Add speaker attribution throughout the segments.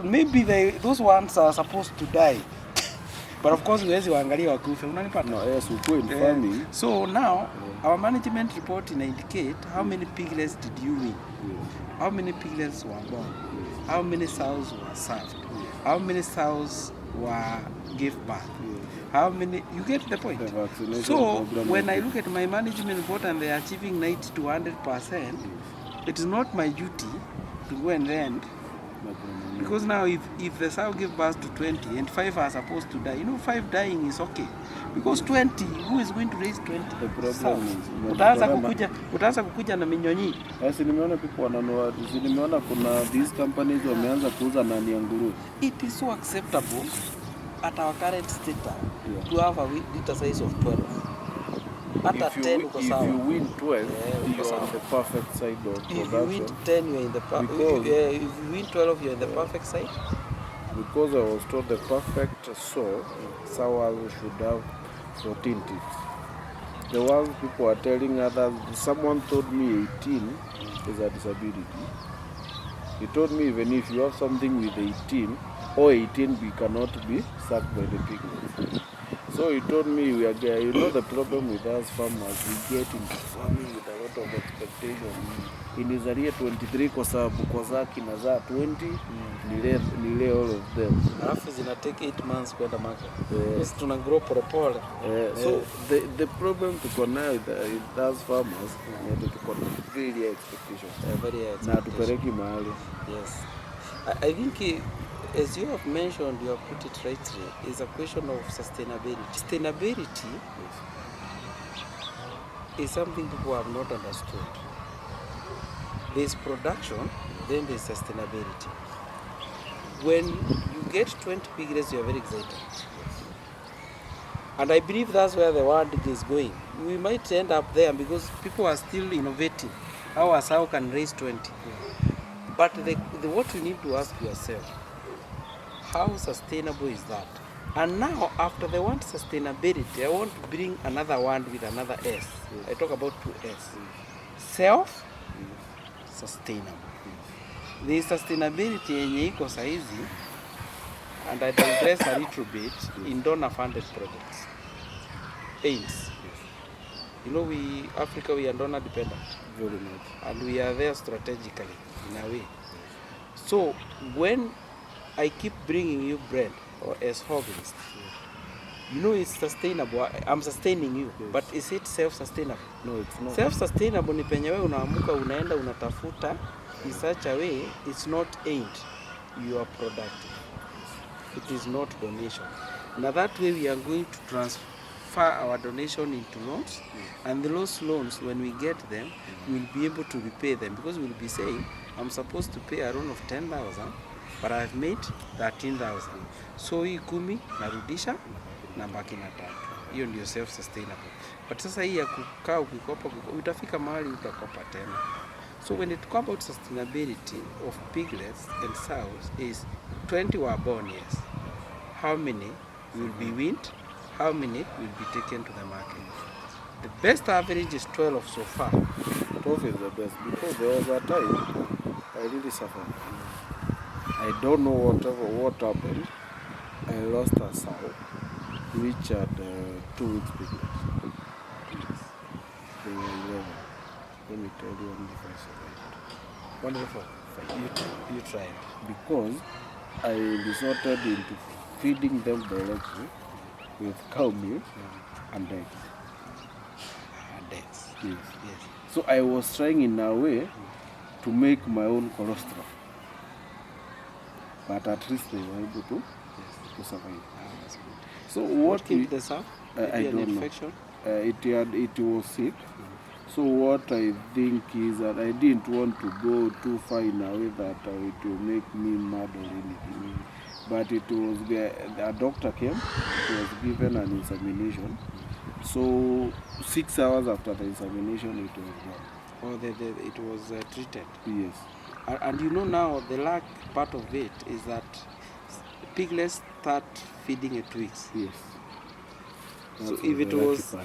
Speaker 1: maybe those ones are supposed to die. But of course, huwezi waangalia wakufe, unanipata?
Speaker 2: No, yes, we go in farming.
Speaker 1: So now, our management report indicate how many piglets did you win? How many piglets were born? How many sows were served? How many sows were gave birth? How many, you get the point? So when I look at my management report and they are achieving 90 to 100%, it is not my duty to go and end. Because now if the sow give birth to 20 and 5 are supposed to die, 5 dying is okay. Because 20, who is going to raise 20?
Speaker 2: The problem is
Speaker 1: utaanza kukuja na minyonyi.
Speaker 2: Yes, nimeona people wananua, nimeona kuna these companies wameanza kuuza nani ya nguruwe.
Speaker 1: It is so acceptable at our current state to have a litter size of 12.
Speaker 2: If you win 12, you're on the perfect side of production.
Speaker 1: If you win 10, you're in the if you win 12, you're in the perfect side.
Speaker 2: Because I was told the perfect sow should have 14 teeth. The ones people are telling others, someone told me 18 is a disability. He told me even if you have something with 18 or 18, we cannot be sucked by the piglets. So he told me, the problem with us farmers, we get into farming with a lot of expectation. Inizalia 23 kwa sababu kwa zaki na za 20, nile all of them.
Speaker 1: Alafu zina take 8 months kwenda market. Yes, tuna grow pole.
Speaker 2: So the problem tuko nayo with us farmers, tuko na very high expectation.
Speaker 1: Very high expectation.
Speaker 2: Na tupeleki mahali.
Speaker 1: Yes. I think as you have mentioned, you have put it rightly, is a question of sustainability. Sustainability is something people have not understood. There is production, then there is sustainability. When you get 20 piglets, you are very excited. And I believe that's where the world is going. We might end up there because people are still innovating. How a sow can raise 20. But what you need to ask yourself, how sustainable is that? And now, after the word sustainability, I want to bring another word with another S. I talk about 2S. Self-sustainable. The sustainability yenye iko saizi, and I digress a little bit, in donor-funded projects. AIDS. Africa, we are donor dependent.
Speaker 2: Very much.
Speaker 1: And we are there strategically, in a way. So, when I keep bringing you bread or as hobbies, it's sustainable. I'm sustaining you, but is it self-sustainable?
Speaker 2: No, it's not.
Speaker 1: Self-sustainable ni penye wewe unaamuka unaenda unatafuta in such a way it's not aid, you are productive. It is not donation. Now that way we are going to transfer our donation into loans, and those loans, when we get them, we'll be able to repay them, because we'll be saying, I'm supposed to pay a loan of 10,000, but I've made 13,000. So hii 10 narudisha na baki na 3. Hiyo ndio self-sustainable. But sasa hii ya kukaa ukikopa, utafika mahali utakopa tena. So when it comes about sustainability of piglets and sows is 20 were born, yes. How many will be weaned? How many will be taken to the market? The best average is 12 so far.
Speaker 2: 12 is the best, because there was a time I really suffered. I don't know what happened. I lost a sow which had 2 weeks piglets. They were 11. Let me tell you only 5 survived.
Speaker 1: Wonderful. You tried.
Speaker 2: Because I resorted into feeding them directly with cow milk and eggs.
Speaker 1: And eggs.
Speaker 2: Yes. So I was trying in a way to make my own cholesterol. But at least they were able to survive. So
Speaker 1: what killed the sow?
Speaker 2: I don't know. It was sick. So what I think is that I didn't want to go too far in a way that it will make me mad or anything. But it was a doctor came, it was given an examination. So 6 hours after the examination, it was gone.
Speaker 1: Oh, it was treated?
Speaker 2: Yes.
Speaker 1: And now the lack part of it is that piglets start feeding at 2 weeks.
Speaker 2: Yes.
Speaker 1: So if it was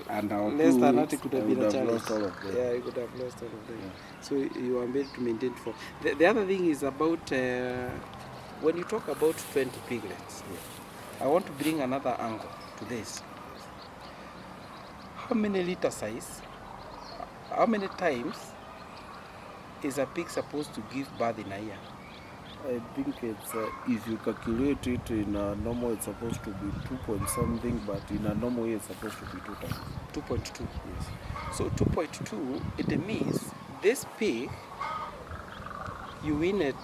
Speaker 2: and our
Speaker 1: less
Speaker 2: 2
Speaker 1: than
Speaker 2: weeks,
Speaker 1: that, it could
Speaker 2: I
Speaker 1: have
Speaker 2: would
Speaker 1: been a
Speaker 2: have
Speaker 1: challenge.
Speaker 2: lost all of them.
Speaker 1: Yeah, you could have lost all of them.
Speaker 2: Yeah.
Speaker 1: So you are made to maintain for. The other thing is about when you talk about 20 piglets, I want to bring another angle to this. How many litter size, how many times is a pig supposed to give birth in a year?
Speaker 2: I think it's if you calculate it in a normal, it's supposed to be 2 point something, but in a normal year, it's supposed to be 2 times.
Speaker 1: 2.2.
Speaker 2: Yes.
Speaker 1: So 2.2, it means this pig, you win at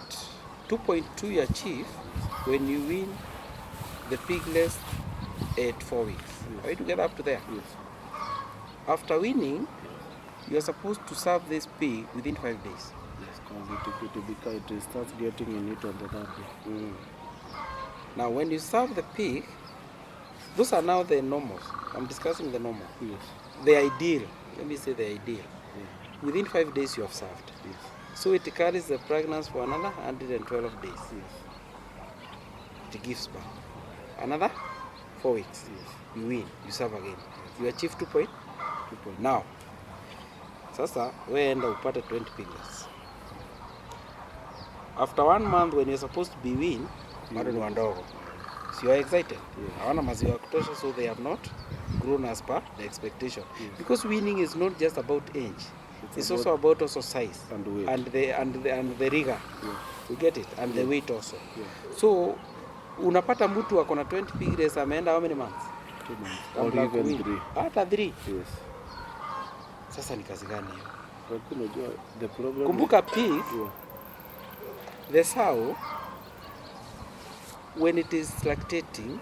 Speaker 1: 2.2 you achieve when you win the piglets at 4 weeks.
Speaker 2: Yes.
Speaker 1: Right, to get up to there.
Speaker 2: Yes.
Speaker 1: After winning, you are supposed to serve this pig within 5 days.
Speaker 2: Yes, because it starts getting in it on the third day.
Speaker 1: Now, when you serve the pig, those are now the normals. I'm discussing the normal.
Speaker 2: Yes.
Speaker 1: The ideal. Let me say the ideal.
Speaker 2: Yeah.
Speaker 1: Within 5 days, you have served.
Speaker 2: Yes.
Speaker 1: So it carries the pregnancy for another 112 days.
Speaker 2: Yes.
Speaker 1: It gives birth. Another 4 weeks.
Speaker 2: Yes.
Speaker 1: You win. You serve again. You achieve 2 point.
Speaker 2: 2 point.
Speaker 1: Now, sasa we enda upate 20 piglets. After 1 month when you're supposed to be win, bado ni wandogo. So you are excited. Hawana maziwa ya kutosha, so they have not grown as per the expectation.
Speaker 2: Yes.
Speaker 1: Because winning is not just about age. It's also about also size
Speaker 2: and weight.
Speaker 1: and the rigor.
Speaker 2: Yeah.
Speaker 1: You get it? And the weight also.
Speaker 2: Yeah.
Speaker 1: So unapata mtu ako na 20 piglets ameenda how many months?
Speaker 2: 2 months. Or even 3.
Speaker 1: Hata 3.
Speaker 2: Yes.
Speaker 1: Sasa ni kazi gani hiyo?
Speaker 2: Lakini unajua the problem.
Speaker 1: Kumbuka pig,
Speaker 2: Yeah.
Speaker 1: the sow, when it is lactating,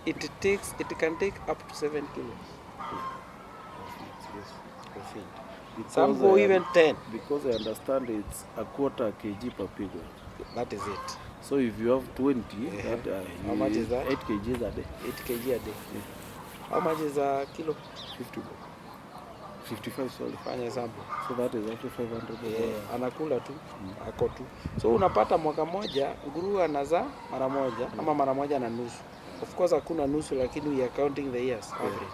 Speaker 2: Yes.
Speaker 1: it can take up to 7 kilos
Speaker 2: Yes.
Speaker 1: of feed.
Speaker 2: Because
Speaker 1: Some go even 10.
Speaker 2: Because I understand it's a quarter kg per piglet.
Speaker 1: That is it.
Speaker 2: So if you have 20,
Speaker 1: Yeah.
Speaker 2: that,
Speaker 1: How much is that?
Speaker 2: 8 kgs a day.
Speaker 1: 8 kg a day. How much is a kilo?
Speaker 2: 55, sorry.
Speaker 1: Fanya sample.
Speaker 2: So that is actually 500.
Speaker 1: Yeah, anakula tu, ako tu. So unapata mwaka moja nguruwe anazaa mara moja ama mara moja na nusu. Of course hakuna nusu, lakini we are counting the years average.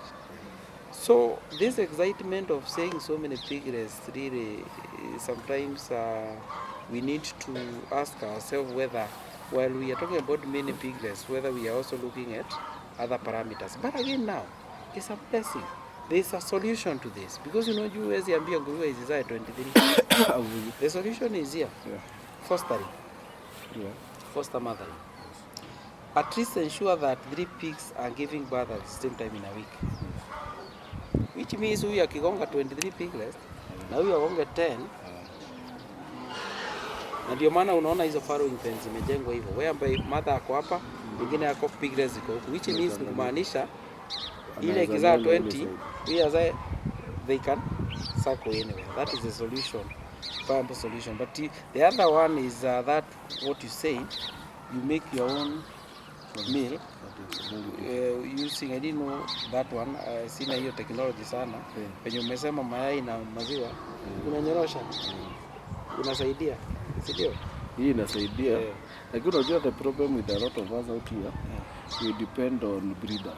Speaker 1: So this excitement of saying so many piglets, really sometimes we need to ask ourselves whether, while we are talking about many piglets, whether we are also looking at other parameters. But again now, it's a blessing. There is a solution to this, because you know you huwezi ambia nguruwe izizae 23. The solution is here.
Speaker 2: Yeah.
Speaker 1: Fostering.
Speaker 2: Yeah.
Speaker 1: Foster mothering. At least ensure that 3 pigs are giving birth at the same time in a week. Which means huyu akigonga 23 piglets na huyu agonge 10. Na ndio maana unaona hizo farrowing pens zimejengwa hivyo. Wewe ambaye mother ako hapa, wengine yako piglets ziko huku. Which means ni kumaanisha ile ikizaa 20, we as they can circle anywhere. That is the solution, viable solution. But the other one is that what you said, you make your own meal using, I didn't know that one. Sina hiyo technology sana. Penye umesema mayai na maziwa, unanyorosha, unasaidia, si ndio?
Speaker 2: Hii inasaidia. Lakini unajua the problem with a lot of us out here, we depend on breeders.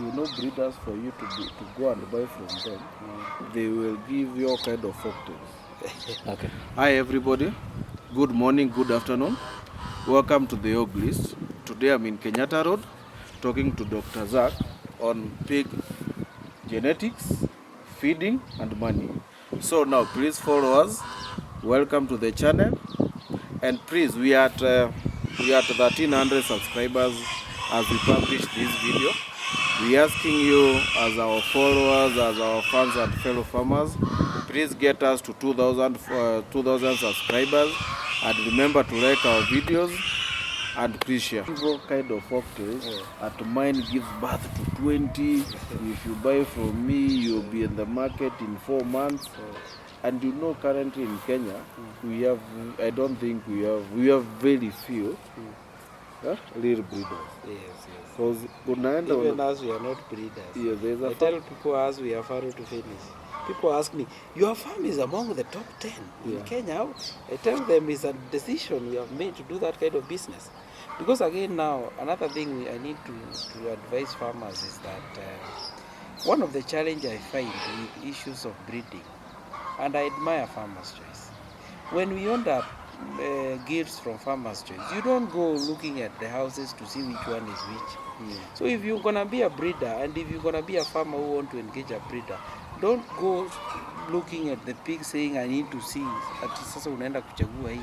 Speaker 2: You know, breeders, for you to go and buy from them, they will give you all kind of folktales. Okay. Hi everybody. Good morning, good afternoon. Welcome to the Org List. Today I'm in Kenyatta Road talking to Dr. Zach on pig genetics, feeding and money. So now please follow us. Welcome to the channel. And please, we are at 1300 subscribers as we publish this video. We asking you as our followers, as our fans and fellow farmers, please get us to 2000 subscribers, and remember to like our videos and please share. What kind of folktales at mine gives birth to 20. If you buy from me, you'll be in the market in 4 months. And you know, currently in Kenya, we have, I don't think we have very few real breeders.
Speaker 1: Yes.
Speaker 2: Because
Speaker 1: even as we are not breeders.
Speaker 2: Yeah,
Speaker 1: I tell people as we are farrow to finish. People ask me, your farm is among the top 10 in Kenya. I tell them it's a decision we have made to do that kind of business. Because again now, another thing I need to advise farmers is that one of the challenge I find with issues of breeding, and I admire Farmer's Choice. When we order gifts from Farmer's Choice, you don't go looking at the houses to see which one is which. So if you're gonna be a breeder, and if you're gonna be a farmer who want to engage a breeder, don't go looking at the pig saying I need to see ati sasa unaenda kuchagua hii.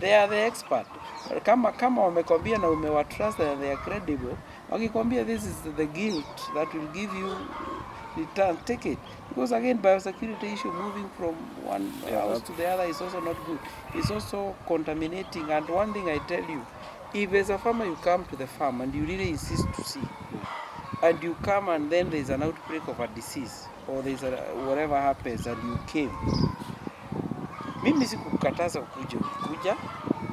Speaker 1: They are the expert. Kama wamekwambia na umewatrust and they are credible, wakikwambia this is the gift that will give you return, take it. Because again, biosecurity issue moving from one house to the other is also not good. It's also contaminating. And one thing I tell you, if as a farmer you come to the farm and you really insist to see, and you come and then there's an outbreak of a disease or there's whatever happens and you came, mimi sikukataza ulikuja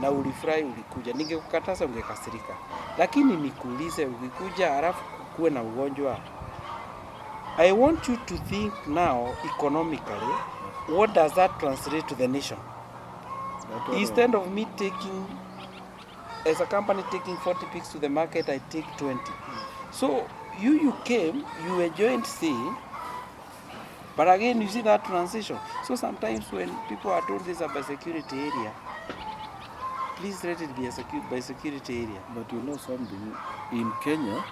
Speaker 1: na ulifurahi ulikuja. Ningekukataza ungekasirika. Lakini nikuulize, ukikuja halafu kuwe na ugonjwa, I want you to think now economically, what does that translate to the nation? Instead of me taking, as a company taking 40 pigs to the market, I take 20. So you came, you enjoyed seeing, but again you see that transition. So sometimes when people are told this is a biosecurity area, please let it be a biosecurity area.
Speaker 2: But you know something, in Kenya,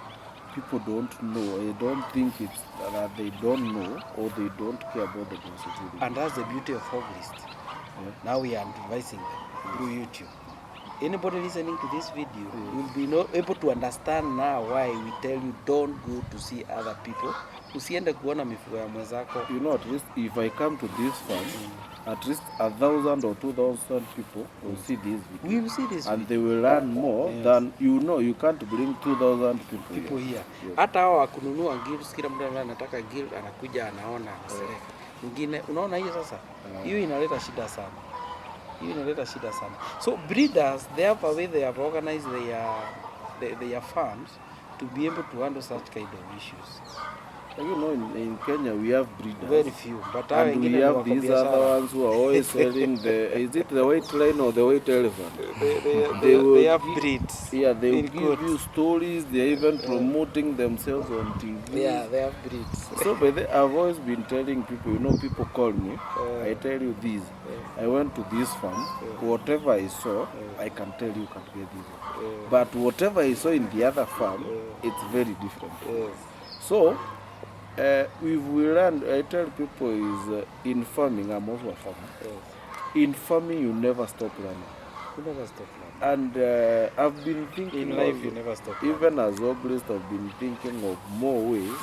Speaker 2: people don't know. I don't think it's that they don't know or they don't care about the biosecurity.
Speaker 1: And that's the beauty of Hog List. Yeah. Now we are advising them through YouTube. Anybody listening to this video will be able to understand now why we tell you don't go to see other people. Usiende kuona mifugo ya mwenzako.
Speaker 2: You know, at least if I come to this farm, at least 1,000 or 2,000 people will see this video.
Speaker 1: We will see this
Speaker 2: and
Speaker 1: video.
Speaker 2: They will learn more than, you know, you can't bring 2,000 people
Speaker 1: here. Hata hao wakununua gills, kila mtu anataka gill, anakuja anaona select. Mwingine unaona hiyo sasa? Hiyo inaleta shida sana. So breeders, they have a way they have organized their farms to be able to handle such kind of issues.
Speaker 2: You know, in Kenya we have breeders.
Speaker 1: Very few, but
Speaker 2: and we have these other ones who are always selling is it the white lion or the white elephant?
Speaker 1: They have breeds.
Speaker 2: Yeah, they will give you stories. They are even promoting themselves on TV.
Speaker 1: Yeah, they have breeds.
Speaker 2: So I've always been telling people, you know, people call me, I tell you this, I went to this farm, whatever I saw, I can tell you can't get this. But whatever I saw in the other farm, it's very different. So, we learn, I tell people is in farming, I'm also a farmer. In farming, you never stop learning.
Speaker 1: You never stop learning.
Speaker 2: And I've been thinking,
Speaker 1: in life, you never stop learning.
Speaker 2: Even as Oglist, I've been thinking of more ways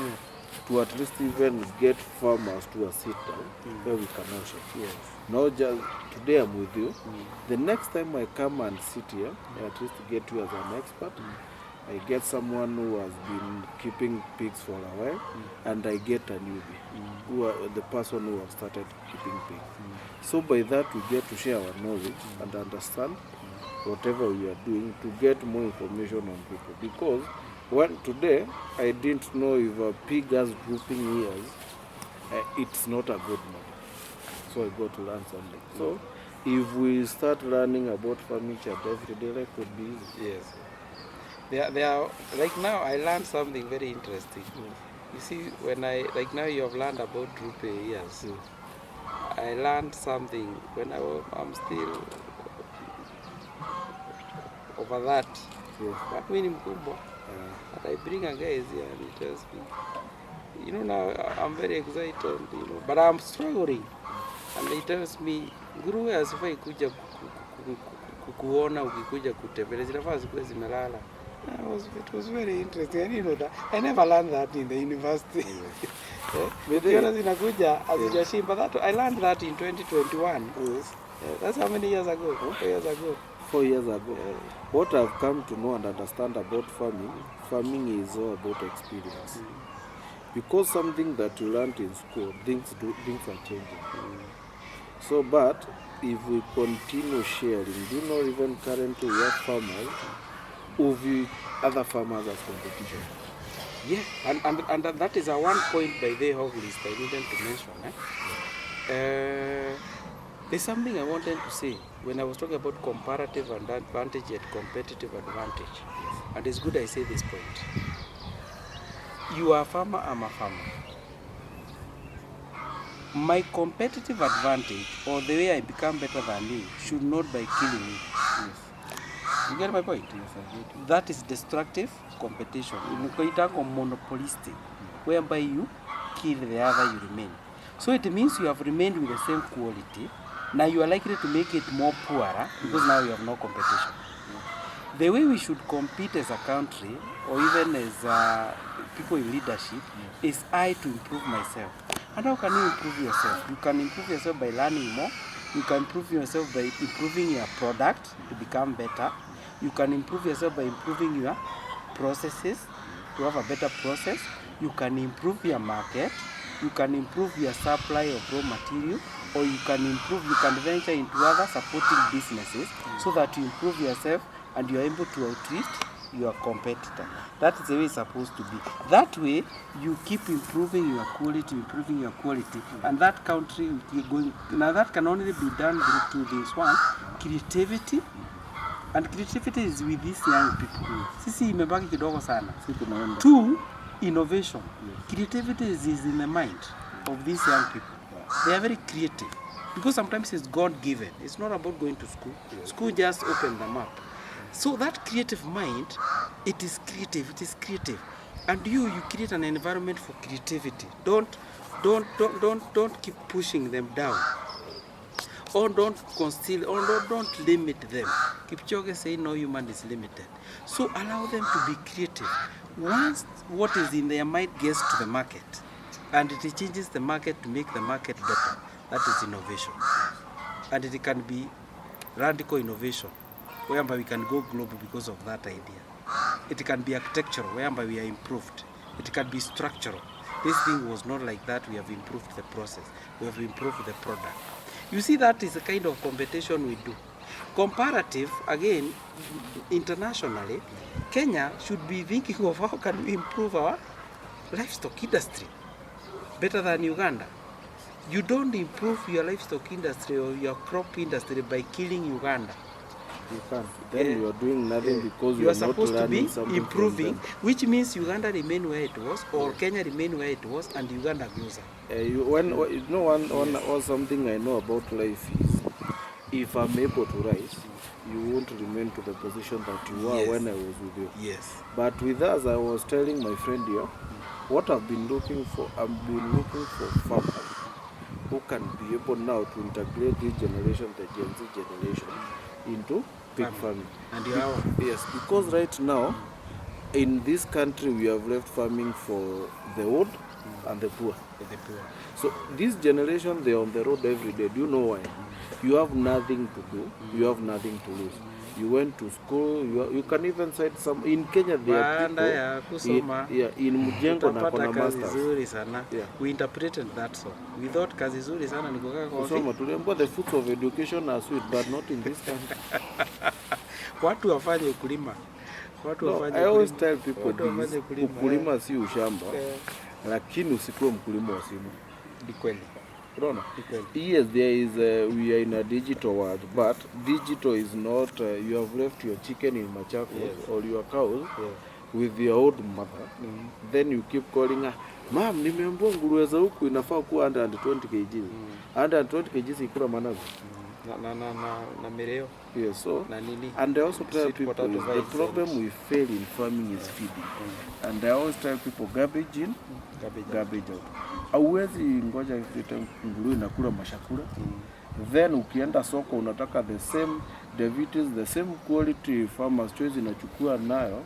Speaker 2: to at least even get farmers to a sit down where we can all share. Not just today I'm with you. The next time I come and sit here, I at least get you as an expert. I get someone who has been keeping pigs for a while, and I get a newbie, who are the person who has started keeping pigs. So by that we get to share our knowledge and understand whatever we are doing to get more information on people. Because when today I didn't know if a pig has drooping ears, it's not a good model. So I got to learn something. So if we start learning about farming every day, life would be easy.
Speaker 1: Yes. They are like now I learned something very interesting. You see, when like now you have learned about droopy ears. I learned something when I'm still over that. But when mkubwa, I bring a guy here and he tells me, you know, now I'm very excited, you know, but I'm struggling. And he tells me, nguruwe asifai kuja kukuona ukikuja kutembelea, zinafaa zikuwe zimelala. It was very interesting. And you know that I never learned that in the university. But I learned that in 2021. That's how many years ago? 4 years ago.
Speaker 2: 4 years ago. What I've come to know and understand about farming is all about experience. Because something that you learned in school, things are changing. So, but if we continue sharing, do you know even currently we have farmers who view other farmers as competition.
Speaker 1: Yeah, and that is a one point by the Hog List I needed to mention. There's something I wanted to say when I was talking about comparative advantage and competitive advantage. And it's good I say this point. You are a farmer, I'm a farmer. My competitive advantage or the way I become better than you should not by killing you.
Speaker 2: Yes.
Speaker 1: You get my point?
Speaker 2: Yes, I get it.
Speaker 1: That is destructive competition. Inaitwa monopolistic, whereby you kill the other, you remain. So it means you have remained with the same quality. Now you are likely to make it more poorer because now you have no competition. The way we should compete as a country or even as people in leadership is I to improve myself. And how can you improve yourself? You can improve yourself by learning more. You can improve yourself by improving your product to become better. You can improve yourself by improving your processes to have a better process. You can improve your market. You can improve your supply of raw material, or you can venture into other supporting businesses so that you improve yourself and you are able to outreach your competitor. That is the way it's supposed to be. That way, you keep improving your quality, and that country you're going. Now that can only be done through this one, creativity, and creativity is with these young people. Sisi imebaki kidogo sana. Two, innovation. Creativity is in the mind of these young people. They are very creative because sometimes it's God-given. It's not about going to school. School just opened them up. So that creative mind, it is creative, and you create an environment for creativity. Don't keep pushing them down, or don't conceal, or don't limit them. Kipchoge say no human is limited. So allow them to be creative. Once what is in their mind gets to the market, and it changes the market to make the market better, that is innovation. And it can be radical innovation, whereby we can go global because of that idea. It can be architectural, whereby we are improved. It can be structural. This thing was not like that, we have improved the process. We have improved the product. You see, that is the kind of competition we do. Comparative, again, internationally, Kenya should be thinking of how can we improve our livestock industry better than Uganda. You don't improve your livestock industry or your crop industry by killing Uganda.
Speaker 2: You can't. Then you are doing nothing because
Speaker 1: you are
Speaker 2: not
Speaker 1: supposed to be
Speaker 2: something
Speaker 1: improving, which means Uganda remain where it was, or Kenya remain where it was, and Uganda grows up.
Speaker 2: One something I know about life is, if I'm able to rise, you won't remain to the position that you were when I was with you.
Speaker 1: Yes.
Speaker 2: But with us, I was telling my friend here, what I've been looking for farmers who can be able now to integrate this generation, the Gen Z generation, into pig farming.
Speaker 1: And you are?
Speaker 2: Yes, because right now, in this country, we have left farming for the old and the poor. So this generation, they're on the road every day. Do you know why? You have nothing to do. You have nothing to lose. You went to school. You can even cite some in Kenya. There are people in Mujengo na kona masters.
Speaker 1: Yeah. We interpreted that so. We thought kazi zuri sana ni kukaa kwa ofisi.
Speaker 2: Tuliambiwa the fruits of education are sweet, but not in this country.
Speaker 1: Watu wafanye ukulima.
Speaker 2: I always tell people this, ukulima si ushamba, lakini usikuwe mkulima wa simu.
Speaker 1: Ni kweli.
Speaker 2: Unaona? Yes, there is we are in a digital world, but digital is not you have left your chicken in Machakos or your cows with your old mother. Then you keep calling her, "Mom, nimeambiwa nguruwe za huku inafaa kuwa 120 kg." 120 kg ikula manazi.
Speaker 1: Na mereo.
Speaker 2: Yes, so and I also tell people the problem we fail in farming is feeding. And I always tell people garbage in, garbage out. Hauwezi ngoja nguruwe inakula mashakula. Then ukienda soko unataka the same diabetes, the same quality farmers choice inachukua nayo,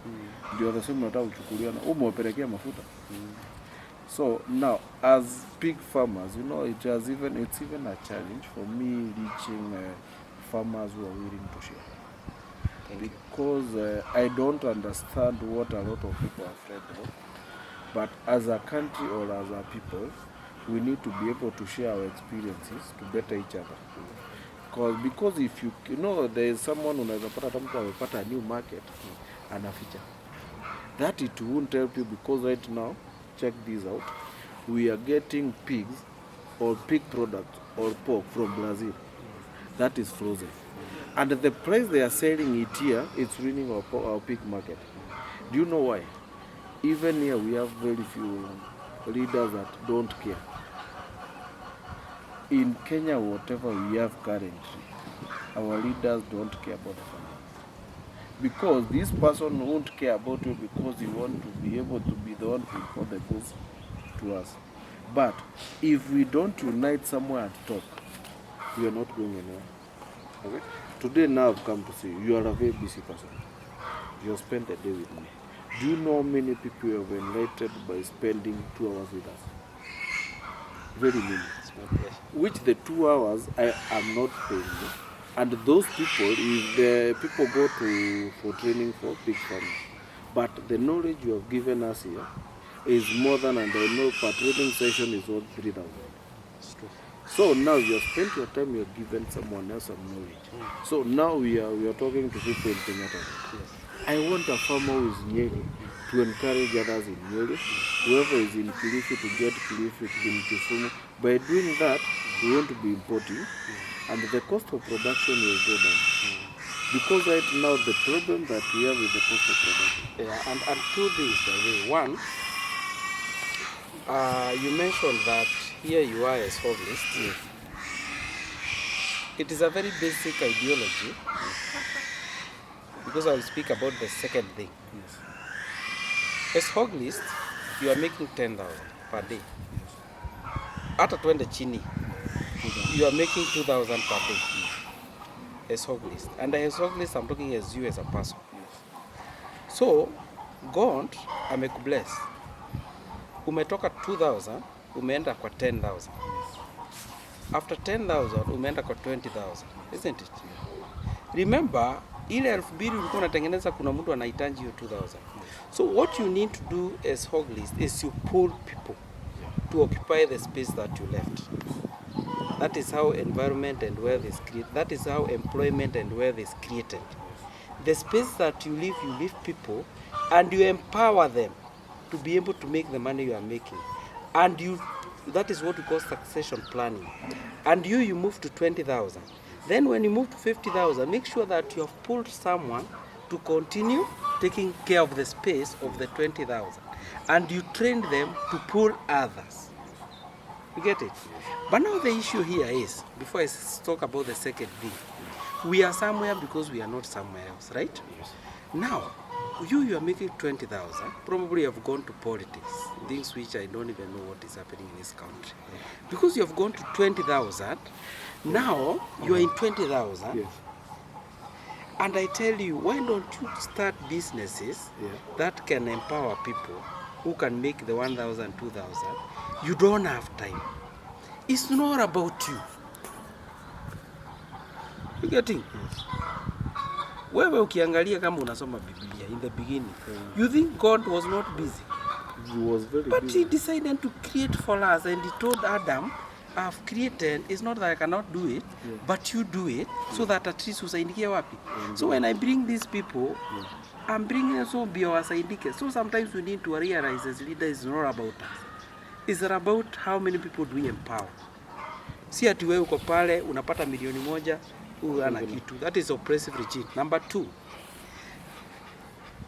Speaker 2: ndio the same unataka kuchukulia na umewapelekea mafuta. So now, as pig farmers, you know, it's even a challenge for me reaching farmers who are willing to share, because I don't understand what a lot of people are afraid of. But as a country or as a people, we need to be able to share our experiences to better each other. Because if you know, there is someone unaweza pata hata mtu amepata a new market anaficha. That it won't help you, because right now, check this out, we are getting pigs or pig products or pork from Brazil that is frozen, and the price they are selling it here, it's ruining our pig market. Do you know why? Even here we have very few leaders that don't care. in Kenya, whatever we have currently, our leaders don't care about the family. Because this person won't care about you because you want to be able to be the one to report the goods to us. But if we don't unite somewhere and talk, we are not going anywhere. Okay? Today now I've come to see you are a very busy person. You have spent the day with me. Do you know how many people you have enlightened by spending 2 hours with us? Very many. Which the 2 hours I am not paying you. And those people, if the people go for training for big farmers, but the knowledge you have given us here is more than, and I know per training session is worth 3,000. So now you have spent your time, you have given someone else some knowledge. So now we are talking to people in Kenyatta. I want a farmer who is Nyeri to encourage others in Nyeri, whoever is in Kilifi to get Kilifi in Kisumu. By doing that, we want to be importing, and the cost of production will go down. Because right now the problem that we have is the cost of production.
Speaker 1: Yeah, and two things, by the way. One, you mentioned that here you are as homeless. Yes. It is a very basic ideology, because I will speak about the second thing.
Speaker 2: Yes.
Speaker 1: As homeless, you are making 10,000 per day. Hata twende chini, you are making 2,000 per day as homeless. And as homeless, I'm talking as you as a person. So, God amekubless. Umetoka 2,000, umeenda kwa 10,000. After 10,000, umeenda kwa 20,000. Isn't it? Remember, ile 2,000 ulikuwa unatengeneza, kuna mtu anahitaji hiyo 2,000. So what you need to do as homeless is you pull people to occupy the space that you left. That is how environment and wealth is created. That is how employment and wealth is created. The space that you leave people, and you empower them to be able to make the money you are making. And that is what we call succession planning. And you move to 20,000. Then when you move to 50,000, make sure that you have pulled someone to continue taking care of the space of the 20,000. And you train them to pull others. You get it? But now the issue here is, before I talk about the second thing, we are somewhere because we are not somewhere else, right?
Speaker 2: Yes.
Speaker 1: Now, you are making 20,000, probably you have gone to politics, things which I don't even know what is happening in this country. Because you have gone to 20,000, now you are in 20,000,
Speaker 2: Yes.
Speaker 1: and I tell you, why don't you start businesses that can empower people who can make the 1,000, 2,000? You don't have time. It's not about you. You getting?
Speaker 2: Yes.
Speaker 1: Wewe ukiangalia kama unasoma Biblia in the beginning, you think God was not busy?
Speaker 2: He was very
Speaker 1: But
Speaker 2: busy.
Speaker 1: he decided to create for us, and he told Adam, I've created, it's not that I cannot do it, but you do it, so that at least usaidike wapi. So when I bring these people, I'm bringing them so be our saidike. So sometimes we need to realize as leaders, it's not about us. It's about how many people do we empower. Si ati wewe uko pale unapata milioni moja ana kitu. That is oppressive regime. Number 2,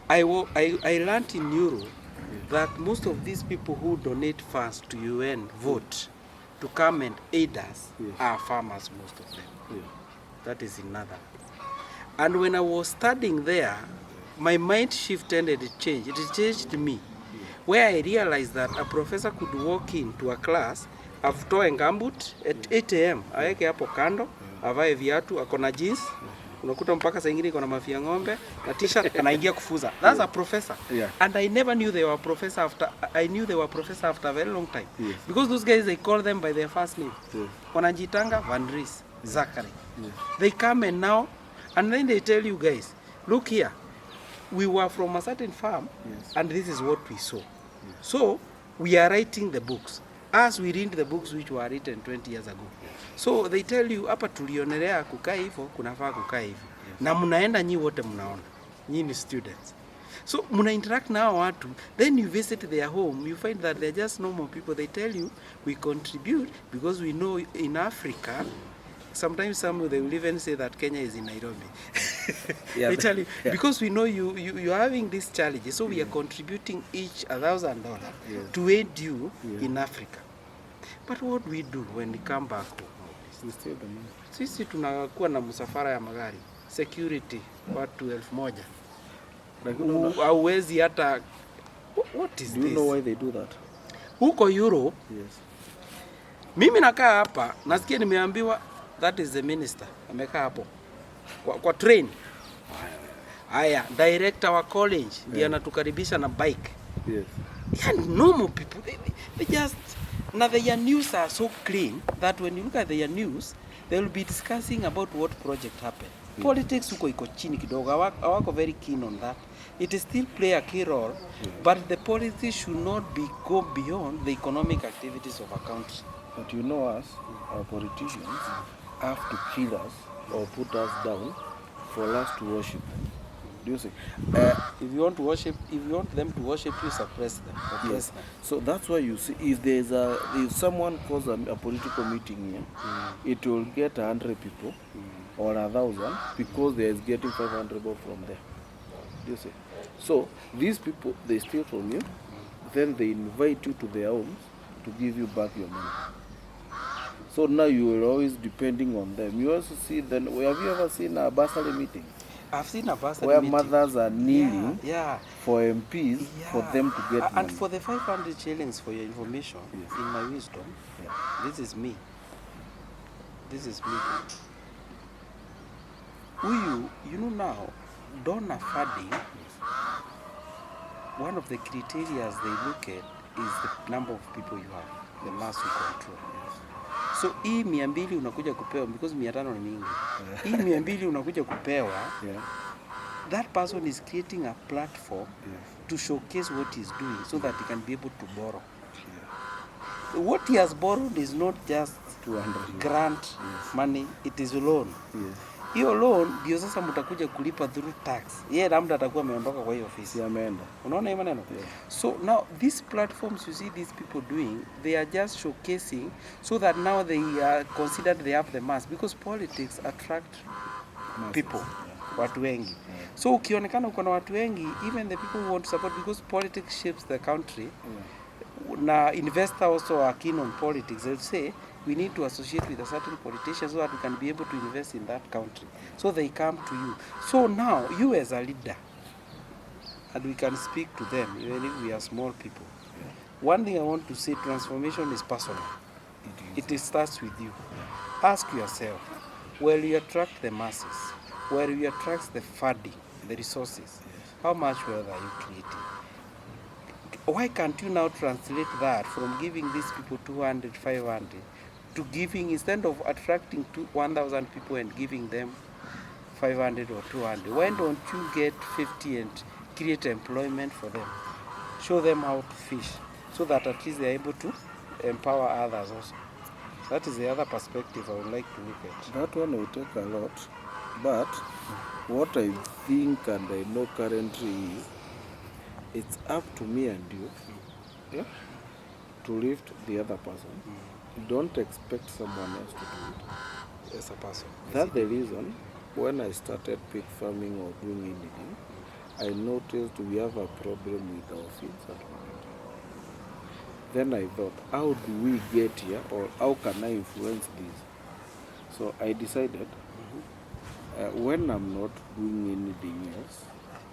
Speaker 1: I learned in Euro that most of these people who donate funds to UN vote to come and aid us are farmers, most of them. That is in Netherlands. And when I was studying there, my mind shifted and it changed. It changed me. Where I realized that a professor could walk into a class, atoe gambut at 8 a.m. aweke hapo kando, avae viatu, akona jeans, unakuta mpaka saa ingine iko na mafia ng'ombe na t-shirt, anaingia kufuza. That's a professor. And I never knew they were professor after a very long time. Because those guys, they call them by their first name. Wanajitanga Van Ries, Zachary. They come and now, and then they tell you guys, look here, we were from a certain farm, and this is what we saw. So we are writing the books as we read the books which were written 20 years ago. So they tell you, hapa tulionelea kukaa hivyo, kunafaa kukaa hivi. Na mnaenda nyi wote mnaona. Nyi ni students. So muna interact na hao watu, then you visit their home, you find that they're just normal people. They tell you, we contribute because we know in Africa, sometimes some they will even say that Kenya is in Nairobi. They tell you, because we know you're having this challenge, so we are contributing each $1,000 to aid you in Africa. But what we do when we come back home?
Speaker 2: We steal the money.
Speaker 1: Sisi tunakuwa na msafara ya magari, security watu 1,000. Hauwezi hata, what is this?
Speaker 2: Do you know why they do that?
Speaker 1: Huko Europe,
Speaker 2: Yes.
Speaker 1: mimi nakaa hapa, nasikia nimeambiwa that is the minister. Amekaa hapo kwa train. Aya, director wa college ndiye anatukaribisha na bike.
Speaker 2: Yes.
Speaker 1: And normal people, they just, now their news are so clean that when you look at their news, they will be discussing about what project happened. Politics huko iko chini kidogo, hawako very keen on that. It still play a key role, but the politics should not go beyond the economic activities of a country.
Speaker 2: But you know us, our politicians, have to kill us or put us down for us to worship them. Do you see?
Speaker 1: If you want to worship, if you want them to worship you, suppress them.
Speaker 2: Yes. So that's why you see, if someone calls a political meeting here, it will get 100 people or 1,000 because they is getting 500 from there. Do you see? So these people, they steal from you, then they invite you to their homes to give you back your money. So now you are always depending on them. You also see then, have you ever seen a bursary meeting?
Speaker 1: I've seen a bursary
Speaker 2: where
Speaker 1: meeting.
Speaker 2: Mothers are kneeling
Speaker 1: yeah.
Speaker 2: for MPs for them to get
Speaker 1: and
Speaker 2: money.
Speaker 1: for the 500 shillings for your information, in my wisdom, this is me. This is me. You know now, donor funding, one of the criteria they look at is the number of people you have, the mass you control. So hii 200 unakuja kupewa because 500 ni mingi. Hii 200 unakuja kupewa. That person is creating a platform to showcase what he's doing so that he can be able to borrow. What he has borrowed is not just
Speaker 2: 200
Speaker 1: grant money, it is a loan. Hiyo loan ndio sasa mtakuja kulipa through tax. Yeye labda atakuwa ameondoka kwa hiyo ofisi.
Speaker 2: Ameenda.
Speaker 1: Unaona hiyo maneno? So now these platforms you see these people doing, they are just showcasing so that now they are considered they have the mass because politics attract people, watu wengi. So ukionekana uko na watu wengi, even the people who want to support because politics shapes the country. Na investors also are keen on politics. They'll say we need to associate with a certain politician so that we can be able to invest in that country. So they come to you. So now you as a leader, and we can speak to them even if we are small people. One thing I want to say, transformation is personal. It starts with you. Ask yourself, where you attract the masses, where you attract the funding, the resources, how much wealth are you creating? Why can't you now translate that from giving these people 200, 500 to giving, instead of attracting 1,000 people and giving them 500 or 200, why don't you get 50 and create employment for them? Show them how to fish so that at least they're able to empower others also. That is the other perspective I would like to look at.
Speaker 2: That one will take a lot, but what I think and I know currently is it's up to me and you to lift the other person. Don't expect someone else to do it.
Speaker 1: As a person.
Speaker 2: That's the reason when I started pig farming or doing anything, I noticed we have a problem with our fields at home. Then I thought, how do we get here, or how can I influence this? So I decided, when I'm not doing anything else,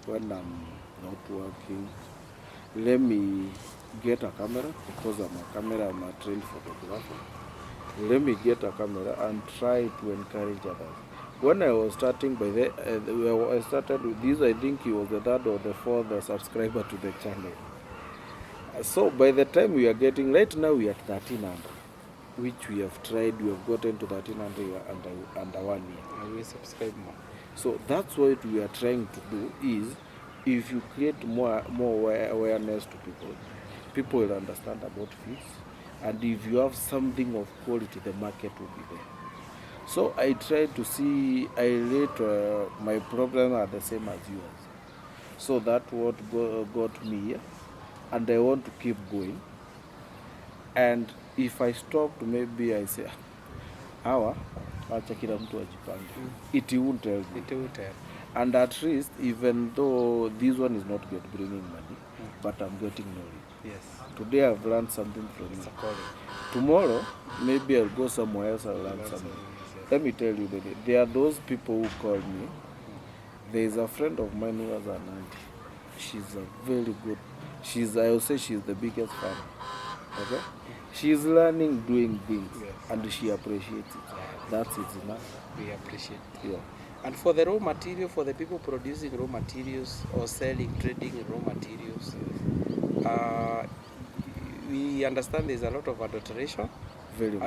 Speaker 2: when I'm not working, let me get a camera, because I'm a trained photographer. Let me get a camera and try to encourage others. When I was starting I started with this, I think he was the third or the fourth subscriber to the channel. So by the time we are getting, right now we are at 1,300, which we have tried, we have gotten to 1,300 under 1 year.
Speaker 1: And we subscribe more.
Speaker 2: So that's what we are trying to do is, if you create more awareness to people will understand about fish. And if you have something of quality, the market will be there. So I try to see, I relate my problem are the same as yours. So that's what got me here. And I want to keep going. And if I stop, maybe I say, acha kila mtu ajipange. It won't help me.
Speaker 1: It won't help.
Speaker 2: And at least, even though this one is not bringing money, but I'm getting knowledge.
Speaker 1: Yes.
Speaker 2: Today I've learned something from
Speaker 1: It's a
Speaker 2: you.
Speaker 1: calling.
Speaker 2: Tomorrow, maybe I'll go somewhere else and learn something.
Speaker 1: Yes.
Speaker 2: Let me tell you, baby, there are those people who call me. There is a friend of mine who has an auntie. She's a very good. I will say she's the biggest fan. Okay? She's learning doing things,
Speaker 1: Yes.
Speaker 2: and she appreciates it. That's it enough.
Speaker 1: We appreciate.
Speaker 2: Yeah.
Speaker 1: And for the raw material, for the people producing raw materials or selling, trading raw materials, we understand there's a lot of adulteration.
Speaker 2: Very much.